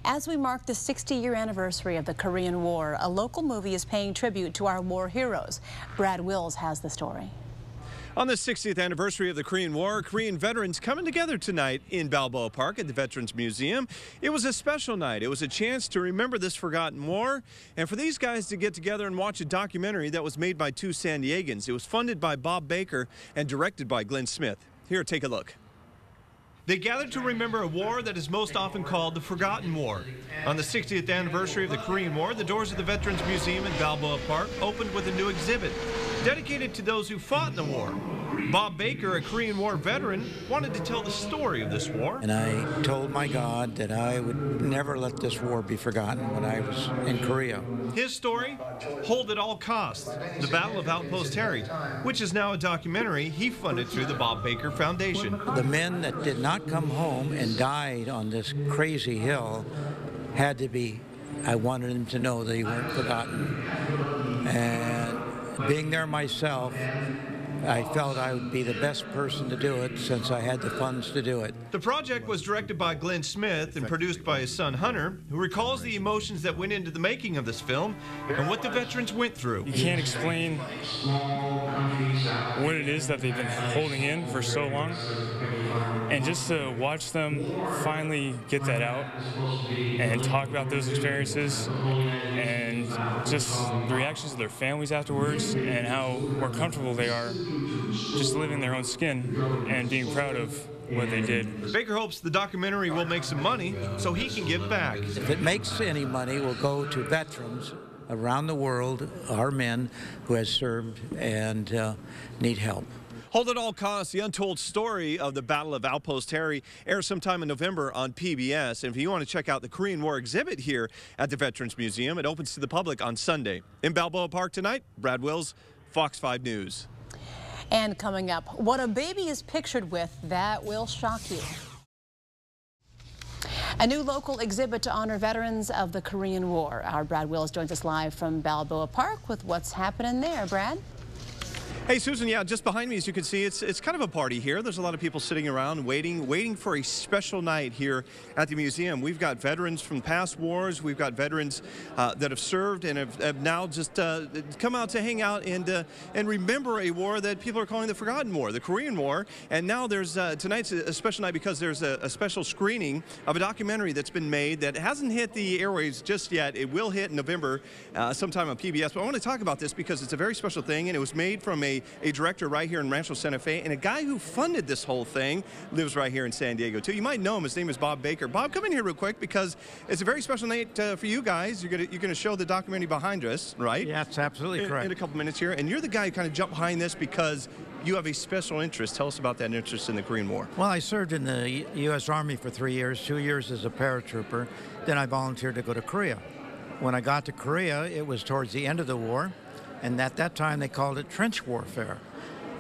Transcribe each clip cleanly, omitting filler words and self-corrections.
As we mark the 60-year anniversary of the Korean War, a local movie is paying tribute to our war heroes. Brad Wills has the story. On the 60th anniversary of the Korean War, Korean veterans coming together tonight in Balboa Park at the Veterans Museum. It was a special night. It was a chance to remember this forgotten war and for these guys to get together and watch a documentary that was made by two San Diegans. It was funded by Bob Baker and directed by Glenn Smith. Here, take a look. They gathered to remember a war that is most often called the Forgotten War. On the 60th anniversary of the Korean War, the doors of the Veterans Museum in Balboa Park opened with a new exhibit dedicated to those who fought in the war. Bob Baker, a Korean War veteran, wanted to tell the story of this war. And I told my God that I would never let this war be forgotten when I was in Korea. His story, Hold at All Costs, the Battle of Outpost Harry, which is now a documentary he funded through the Bob Baker Foundation. The men that did not come home and died on this crazy hill had to be, I wanted them to know they weren't forgotten. And being there myself, I felt I would be the best person to do it since I had the funds to do it. The project was directed by Glenn Smith and produced by his son Hunter, who recalls the emotions that went into the making of this film and what the veterans went through. You can't explain what it is that they've been holding in for so long. And just to watch them finally get that out and talk about those experiences and just the reactions of their families afterwards and how more comfortable they are just living their own skin and being proud of what they did. Baker hopes the documentary will make some money so he can give back. If it makes any money, we'll go to veterans around the world, our men who have served and need help. Hold at All Costs, the untold story of the Battle of Outpost Harry, airs sometime in November on PBS. And if you want to check out the Korean War exhibit here at the Veterans Museum, it opens to the public on Sunday. In Balboa Park tonight, Brad Wills, Fox 5 News. And coming up, what a baby is pictured with that will shock you. A new local exhibit to honor veterans of the Korean War. Our Brad Wills joins us live from Balboa Park with what's happening there. Brad? Hey, Susan, yeah, just behind me, as you can see, it's kind of a party here. There's a lot of people sitting around waiting for a special night here at the museum. We've got veterans from past wars. We've got veterans that have served and have now just come out to hang out and remember a war that people are calling the Forgotten War, the Korean War. And now there's tonight's a special night because there's a special screening of a documentary that's been made that hasn't hit the airwaves just yet. It will hit in November sometime on PBS. But I want to talk about this because it's a very special thing, and it was made from a director right here in Rancho Santa Fe, and a guy who funded this whole thing lives right here in San Diego too. You might know him. His name is Bob Baker. Bob, come in here real quick because it's a very special night for you guys. You're gonna show the documentary behind us, right? Yeah, that's absolutely correct. In a couple minutes here, and you're the guy who kind of jumped behind this because you have a special interest. Tell us about that interest in the Korean War. Well, I served in the U.S. Army for 3 years, 2 years as a paratrooper. Then I volunteered to go to Korea. When I got to Korea, it was towards the end of the war, and at that time they called it trench warfare.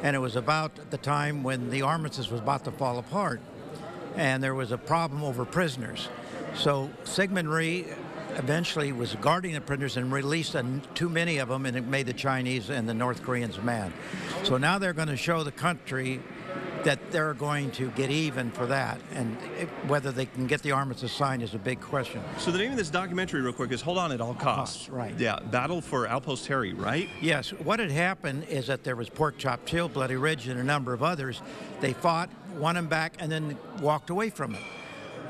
And it was about the time when the armistice was about to fall apart, and there was a problem over prisoners. So Sigmund Rhee eventually was guarding the prisoners and released too many of them, and it made the Chinese and the North Koreans mad. So now they're going to show the country that they're going to get even for that, and whether they can get the armistice signed is a big question. So the name of this documentary, real quick, is Hold On at All Costs. Right. Yeah, Battle for Outpost Harry, right? Yes. What had happened is that there was Pork Chop Hill, Bloody Ridge, and a number of others. They fought, won them back, and then walked away from it.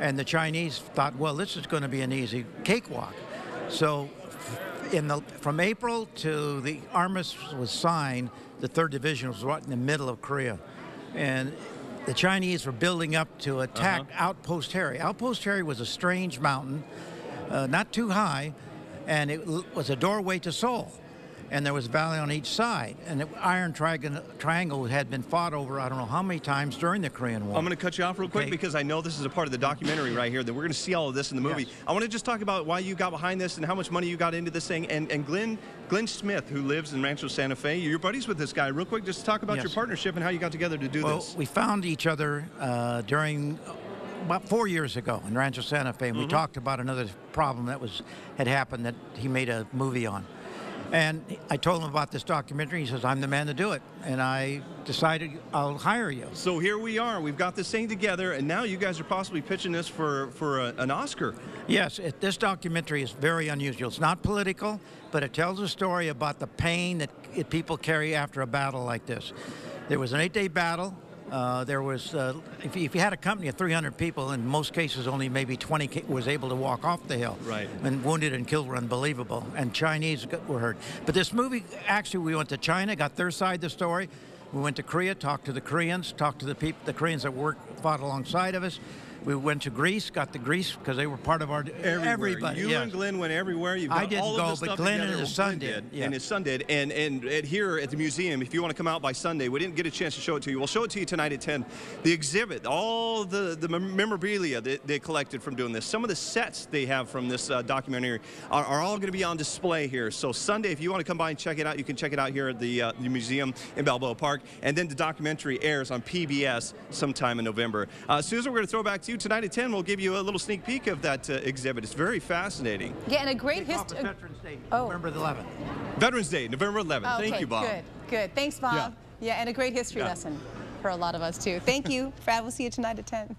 And the Chinese thought, well, this is going to be an easy cakewalk. So from April to the armistice was signed, the 3rd Division was right in the middle of Korea. And the Chinese were building up to attack Outpost Harry. Outpost Harry was a strange mountain, not too high, and it was a doorway to Seoul. And there was a valley on each side. And the Iron Triangle had been fought over, I don't know how many times during the Korean War. I'm going to cut you off real quick because I know this is a part of the documentary right here that we're going to see all of this in the movie. Yes. I want to just talk about why you got behind this and how much money you got into this thing. And Glenn Smith, who lives in Rancho Santa Fe, you're buddies with this guy. Real quick, just talk about your partnership and how you got together to do this. Well, we found each other during about 4 years ago in Rancho Santa Fe, and we talked about another problem that had happened that he made a movie on. And I told him about this documentary. He says, I'm the man to do it. And I decided I'll hire you. So here we are. We've got this thing together, and now you guys are possibly pitching this for an Oscar. Yes, this documentary is very unusual. It's not political, but it tells a story about the pain that people carry after a battle like this. There was an 8-day battle. There was, if you had a company of 300 people, in most cases only maybe 20 was able to walk off the hill. Right. And wounded and killed were unbelievable. And Chinese were hurt. But this movie, actually, we went to China, got their side of the story. We went to Korea, talked to the Koreans, talked to the Koreans that fought alongside of us. We went to Greece, got to Greece because they were part of our everybody. You and Glenn went everywhere. You've got I didn't all go, of the but stuff Glenn together. and his son did. Yeah. And his son did. And here at the museum, if you want to come out by Sunday, we didn't get a chance to show it to you. We'll show it to you tonight at 10. The exhibit, all the memorabilia that they collected from doing this, some of the sets they have from this documentary are all going to be on display here. So Sunday, if you want to come by and check it out, you can check it out here at the museum in Balboa Park. And then the documentary airs on PBS sometime in November. Susan, we're going to throw it back to you tonight at 10. We'll give you a little sneak peek of that exhibit. It's very fascinating. Yeah, and a great history. Veterans Day, November the 11th. Veterans Day, November 11th. Okay, Thank you, Bob. Good. Thanks, Bob. Yeah, and a great history lesson for a lot of us, too. Thank you, Brad. We'll see you tonight at 10.